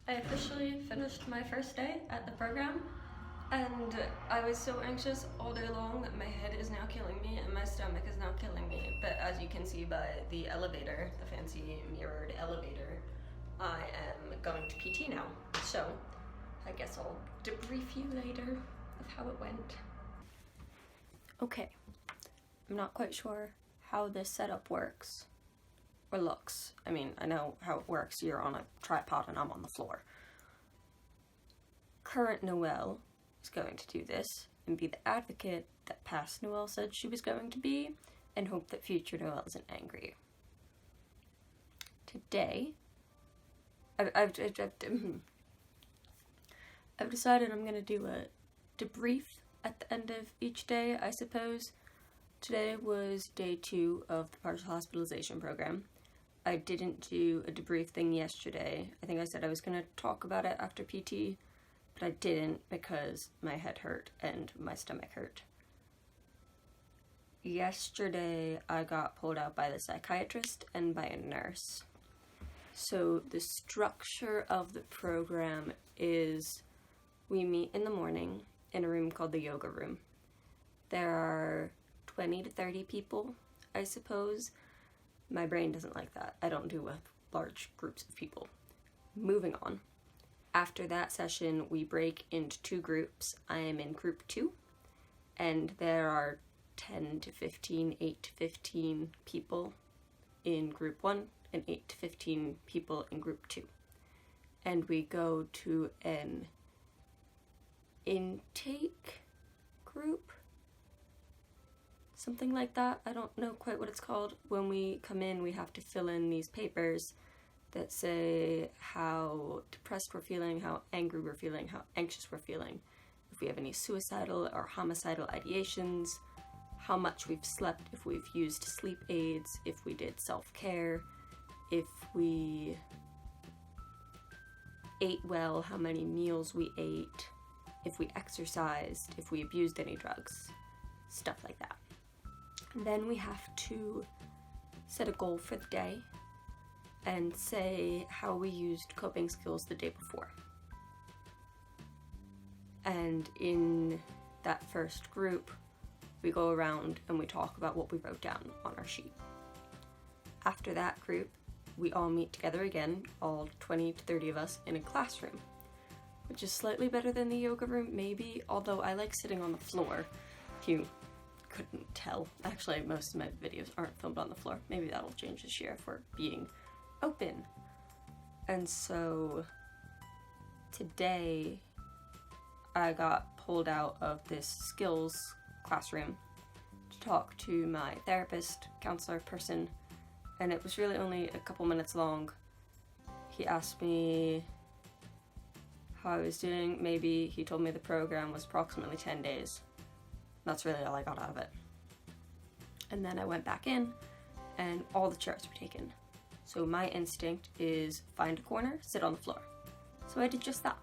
I officially finished my first day at the program, and I was so anxious all day long that my head is now killing me and my stomach is now killing me. But as you can see by the elevator, the fancy mirrored elevator, I am going to PT now. So I guess I'll debrief you later of how it went. Okay, I'm not quite sure how this setup works. Or looks. I mean, I know how it works. You're on a tripod and I'm on the floor. Current Nowhalle is going to do this and be the advocate that past Nowhalle said she was going to be, and hope that future Nowhalle isn't angry. Today, I've decided I'm going to do a debrief at the end of each day, I suppose. Today was day 2 of the partial hospitalization program. I didn't do a debrief thing yesterday. I think I said I was going to talk about it after PT, but I didn't because my head hurt and my stomach hurt. Yesterday, I got pulled out by the psychiatrist and by a nurse. So the structure of the program is we meet in the morning in a room called the yoga room. There are 20 to 30 people, I suppose. My brain doesn't like that. I don't do with large groups of people. Moving on. After that session, we break into 2 groups. I am in group 2, and there are 10 to 15, 8 to 15 people in group 1, and 8 to 15 people in group 2. And we go to an intake group? Something like that. I don't know quite what it's called. When we come in, we have to fill in these papers that say how depressed we're feeling, how angry we're feeling, how anxious we're feeling, if we have any suicidal or homicidal ideations, how much we've slept, if we've used sleep aids, if we did self-care, if we ate well, how many meals we ate, if we exercised, if we abused any drugs, stuff like that. Then we have to set a goal for the day and say how we used coping skills the day before. And in that first group, we go around and we talk about what we wrote down on our sheet. After that group, we all meet together again, all 20 to 30 of us, in a classroom, which is slightly better than the yoga room, maybe, although I like sitting on the floor. If you couldn't tell. Actually, most of my videos aren't filmed on the floor. Maybe that'll change this year if we're being open. And so today I got pulled out of this skills classroom to talk to my therapist, counselor person, and it was really only a couple minutes long. He asked me how I was doing. Maybe he told me the program was approximately 10 days. That's really all I got out of it. And then I went back in and all the chairs were taken. So my instinct is find a corner, sit on the floor. So I did just that.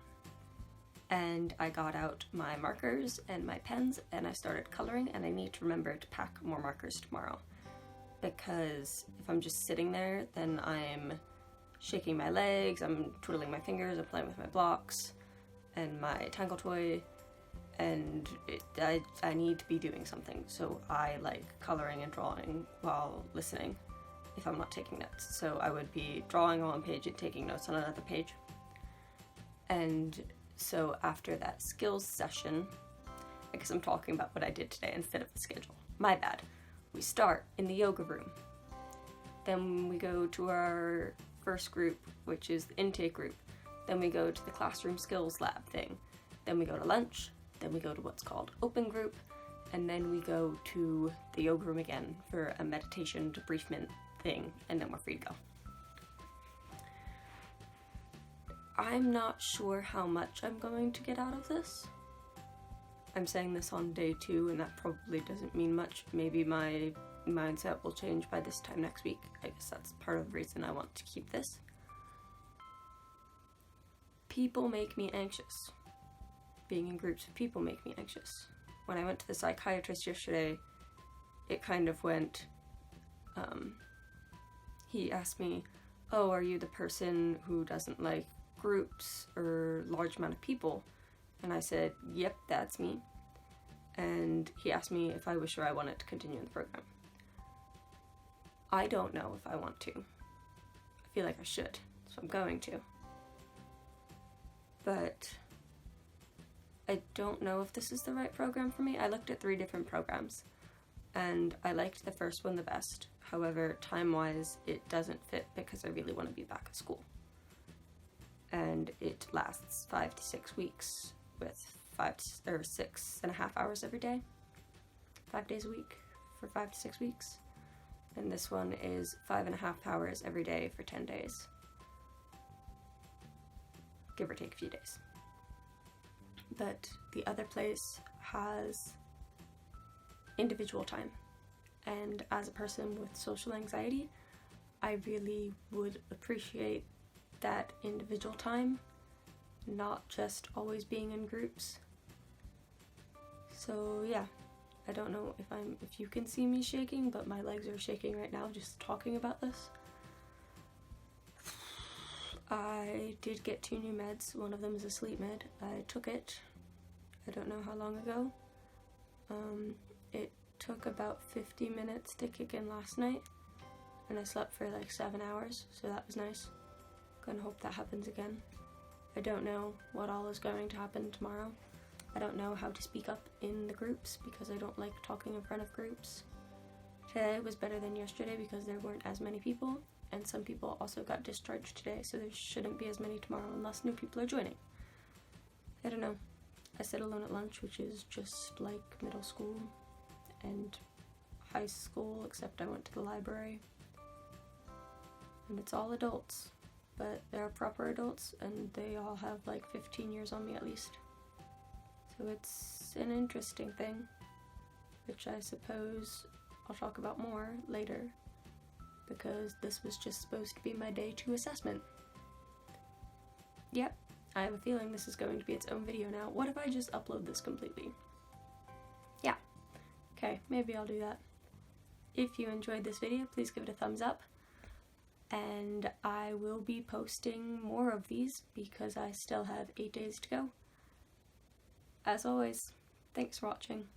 And I got out my markers and my pens and I started coloring, and I need to remember to pack more markers tomorrow. Because if I'm just sitting there, then I'm shaking my legs, I'm twiddling my fingers, I'm playing with my blocks and my Tangle toy, and I need to be doing something. So I like coloring and drawing while listening if I'm not taking notes. So I would be drawing on one page and taking notes on another page. And so after that skills session, I guess I'm talking about what I did today instead of the schedule. My bad. We start in the yoga room. Then we go to our first group, which is the intake group. Then we go to the classroom skills lab thing. Then we go to lunch. Then we go to what's called open group. And then we go to the yoga room again for a meditation debriefment thing. And then we're free to go. I'm not sure how much I'm going to get out of this. I'm saying this on day 2, and that probably doesn't mean much. Maybe my mindset will change by this time next week. I guess that's part of the reason I want to keep this. People make me anxious. Being in groups of people make me anxious. When I went to the psychiatrist yesterday, it kind of went, he asked me, oh, are you the person who doesn't like groups or large amount of people? And I said, yep, that's me. And he asked me if I was sure I wanted to continue in the program. I don't know if I want to. I feel like I should, so I'm going to. But I don't know if this is the right program for me. I looked at 3 different programs, and I liked the first one the best. However, time-wise, it doesn't fit because I really want to be back at school. And it lasts 5 to 6 weeks with 6.5 hours every day. 5 days a week for 5 to 6 weeks. And this one is 5.5 hours every day for 10 days. Give or take a few days. But the other place has individual time. And as a person with social anxiety, I really would appreciate that individual time, not just always being in groups. So yeah, I don't know if you can see me shaking, but my legs are shaking right now just talking about this. I did get 2 new meds. One of them is a sleep med. I took it, I don't know how long ago. It took about 50 minutes to kick in last night, and I slept for like 7 hours, so that was nice. Gonna hope that happens again. I don't know what all is going to happen tomorrow. I don't know how to speak up in the groups because I don't like talking in front of groups. Today was better than yesterday because there weren't as many people, and some people also got discharged today, so there shouldn't be as many tomorrow unless new people are joining. I don't know. I sit alone at lunch, which is just like middle school and high school, except I went to the library. And it's all adults, but they're proper adults, and they all have like 15 years on me at least. So it's an interesting thing, which I suppose I'll talk about more later, because this was just supposed to be my day 2 assessment. Yep, I have a feeling this is going to be its own video now. What if I just upload this completely? Yeah, okay, maybe I'll do that. If you enjoyed this video, please give it a thumbs up, and I will be posting more of these because I still have 8 days to go. As always, thanks for watching.